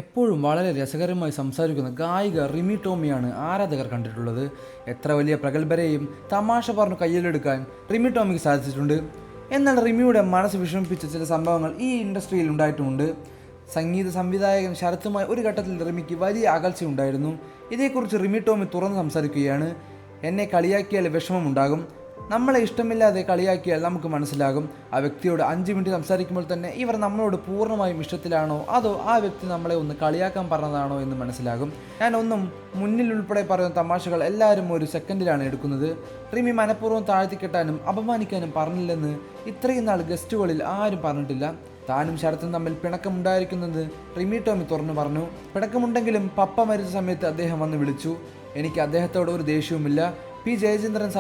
എപ്പോഴും വളരെ രസകരമായി സംസാരിക്കുന്ന ഗായിക റിമി ടോമിയാണ് ആരാധകർ കണ്ടിട്ടുള്ളത്. എത്ര വലിയ പ്രഗത്ഭരെയും തമാശ പറഞ്ഞു കയ്യിലെടുക്കാൻ റിമി ടോമിക്ക് സാധിച്ചിട്ടുണ്ട്. എന്നാൽ റിമിയുടെ മനസ്സ് വിഷമിപ്പിച്ച ചില സംഭവങ്ങൾ ഈ ഇൻഡസ്ട്രിയിൽ ഉണ്ടായിട്ടുമുണ്ട്. സംഗീത സംവിധായകൻ ശരത്തുമായി ഒരു ഘട്ടത്തിൽ റിമിക്ക് വലിയ അകൽച്ചയുണ്ടായിരുന്നു. ഇതേക്കുറിച്ച് റിമി ടോമി തുറന്ന് സംസാരിക്കുകയാണ്. എന്നെ കളിയാക്കിയാൽ വിഷമമുണ്ടാകും. നമ്മളെ ഇഷ്ടമില്ലാതെ കളിയാക്കിയാൽ നമുക്ക് മനസ്സിലാകും. ആ വ്യക്തിയോട് 5 മിനിറ്റ് സംസാരിക്കുമ്പോൾ തന്നെ ഇവർ നമ്മളോട് പൂർണ്ണമായും ഇഷ്ടത്തിലാണോ അതോ ആ വ്യക്തി നമ്മളെ ഒന്ന് കളിയാക്കാൻ പറഞ്ഞതാണോ എന്ന് മനസ്സിലാകും. ഞാൻ ഒന്നും മുന്നിൽ ഉൾപ്പെടെ പറയുന്ന തമാശകൾ എല്ലാവരും ഒരു സെക്കൻഡിലാണ് എടുക്കുന്നത്. റിമി മനഃപൂർവ്വം താഴ്ത്തിക്കെട്ടാനും അപമാനിക്കാനും പറഞ്ഞില്ലെന്ന് ഇത്രയും നാൾ ഗസ്റ്റുകളിൽ ആരും പറഞ്ഞിട്ടില്ല. താനും ശരത്തും തമ്മിൽ പിണക്കമുണ്ടായിരിക്കുന്നത് റിമി ടോമി തുറന്നു പറഞ്ഞു. പിണക്കമുണ്ടെങ്കിലും പപ്പ മരിച്ച സമയത്ത് അദ്ദേഹം വന്ന് വിളിച്ചു. എനിക്ക് അദ്ദേഹത്തോട് ഒരു ദേഷ്യവുമില്ല. പി ജയചന്ദ്രൻ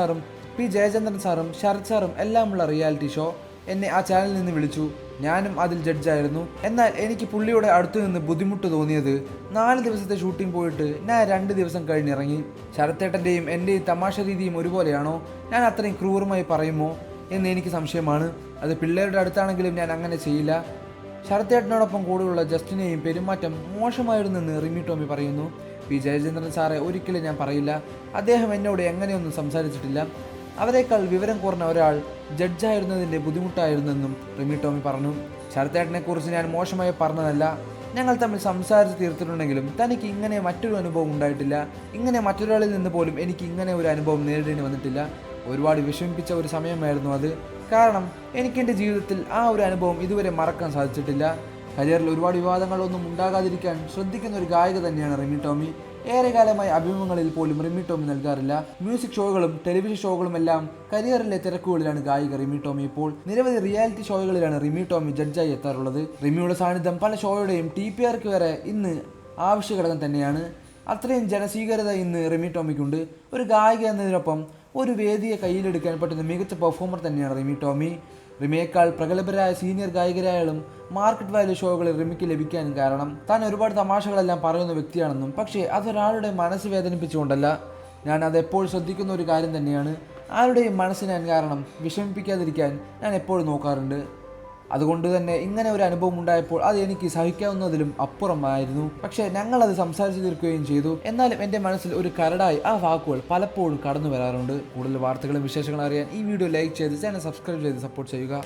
സാറും ശരത് സാറും എല്ലാമുള്ള റിയാലിറ്റി ഷോ എന്നെ ആ ചാനലിൽ നിന്ന് വിളിച്ചു. ഞാനും അതിൽ ജഡ്ജായിരുന്നു. എന്നാൽ എനിക്ക് പുള്ളിയുടെ അടുത്തു നിന്ന് ബുദ്ധിമുട്ട് തോന്നിയത് 4 ദിവസത്തെ ഷൂട്ടിംഗ് പോയിട്ട് ഞാൻ 2 ദിവസം കഴിഞ്ഞിറങ്ങി. ശരത്തേട്ടൻ്റെയും എൻ്റെയും തമാശ രീതിയും ഒരുപോലെയാണോ? ഞാൻ അത്രയും ക്രൂരമായി പറയുമോ എന്ന് എനിക്ക് സംശയമാണ്. അത് പിള്ളേരുടെ അടുത്താണെങ്കിലും ഞാൻ അങ്ങനെ ചെയ്യില്ല. ശരത്തേട്ടനോടൊപ്പം കൂടെയുള്ള ജസ്റ്റിനെയും പെരുമാറ്റം മോശമായിരുന്നെന്ന് റിമി ടോമി പറയുന്നു. പി ജയചന്ദ്രൻ സാറെ ഒരിക്കലും ഞാൻ പറയില്ല. അദ്ദേഹം എന്നോട് എങ്ങനെയൊന്നും സംസാരിച്ചിട്ടില്ല. അവരെക്കാൾ വിവരം കുറഞ്ഞ ഒരാൾ ജഡ്ജായിരുന്നതിൻ്റെ ബുദ്ധിമുട്ടായിരുന്നെന്നും റിമി ടോമി പറഞ്ഞു. ശരത്തേട്ടനെക്കുറിച്ച് ഞാൻ മോശമായി പറഞ്ഞതല്ല. ഞങ്ങൾ തമ്മിൽ സംസാരിച്ച് തീർത്തിട്ടുണ്ടെങ്കിലും തനിക്ക് ഇങ്ങനെ മറ്റൊരു അനുഭവം ഉണ്ടായിട്ടില്ല. ഇങ്ങനെ മറ്റൊരാളിൽ നിന്ന് പോലും എനിക്ക് ഇങ്ങനെ ഒരു അനുഭവം നേരിടേണ്ടി വന്നിട്ടില്ല. ഒരുപാട് വിഷമിപ്പിച്ച ഒരു സമയമായിരുന്നു അത്. കാരണം എനിക്കെൻ്റെ ജീവിതത്തിൽ ആ ഒരു അനുഭവം ഇതുവരെ മറക്കാൻ സാധിച്ചിട്ടില്ല. കരിയറിൽ ഒരുപാട് വിവാദങ്ങളൊന്നും ഉണ്ടാകാതിരിക്കാൻ ശ്രദ്ധിക്കുന്ന ഒരു ഗായിക തന്നെയാണ് റിമി ടോമി. ഏറെക്കാലമായി അഭിമുഖങ്ങളിൽ പോലും റിമി ടോമി നൽകാറില്ല. മ്യൂസിക് ഷോകളും ടെലിവിഷൻ ഷോകളും എല്ലാം കരിയറിലെ തിരക്കുകളിലാണ് ഗായിക റിമി ടോമി. ഇപ്പോൾ നിരവധി റിയാലിറ്റി ഷോകളിലാണ് റിമി ടോമി ജഡ്ജായി എത്താറുള്ളത്. റിമിയുടെ സാന്നിധ്യം പല ഷോയുടെയും TPRക്ക് വരെ ഇന്ന് ആവശ്യഘടകം തന്നെയാണ്. അത്രയും ജനസ്വീകാര്യത ഇന്ന് റിമി ടോമിക്കുണ്ട്. ഒരു ഗായിക എന്നതിനൊപ്പം ഒരു വേദിയെ കയ്യിലെടുക്കാൻ പറ്റുന്ന മികച്ച പെർഫോമർ തന്നെയാണ് റിമി ടോമി. റിമിയേക്കാൾ പ്രഗത്ഭരായ സീനിയർ ഗായകരായാലും മാർക്കറ്റ് വാല്യൂ ഷോകളിൽ റിമിക്ക് ലഭിക്കാനും കാരണം താൻ ഒരുപാട് തമാശകളെല്ലാം പറയുന്ന വ്യക്തിയാണെന്നും, പക്ഷേ അതൊരാളുടെ മനസ്സ് വേദനിപ്പിച്ചുകൊണ്ടല്ല. ഞാൻ അതെപ്പോൾ ശ്രദ്ധിക്കുന്ന ഒരു കാര്യം തന്നെയാണ്. ആരുടെയും മനസ്സിനെ കാരണം വിഷമിപ്പിക്കാതിരിക്കാൻ ഞാൻ എപ്പോഴും നോക്കാറുണ്ട്. അതുകൊണ്ട് തന്നെ ഇങ്ങനെ ഒരു അനുഭവം ഉണ്ടായപ്പോൾ അത് എനിക്ക് സഹിക്കാവുന്നതിലും അപ്പുറമായിരുന്നു. പക്ഷേ ഞങ്ങളത് സംസാരിച്ചു തീർക്കുകയും ചെയ്തു. എന്നാലും എൻ്റെ മനസ്സിൽ ഒരു കരടായി ആ വാക്കുകൾ പലപ്പോഴും കടന്നു വരാറുണ്ട്. കൂടുതൽ വാർത്തകളും വിശേഷങ്ങളും അറിയാൻ ഈ വീഡിയോ ലൈക്ക് ചെയ്ത് ചാനൽ സബ്സ്ക്രൈബ് ചെയ്ത് സപ്പോർട്ട് ചെയ്യുക.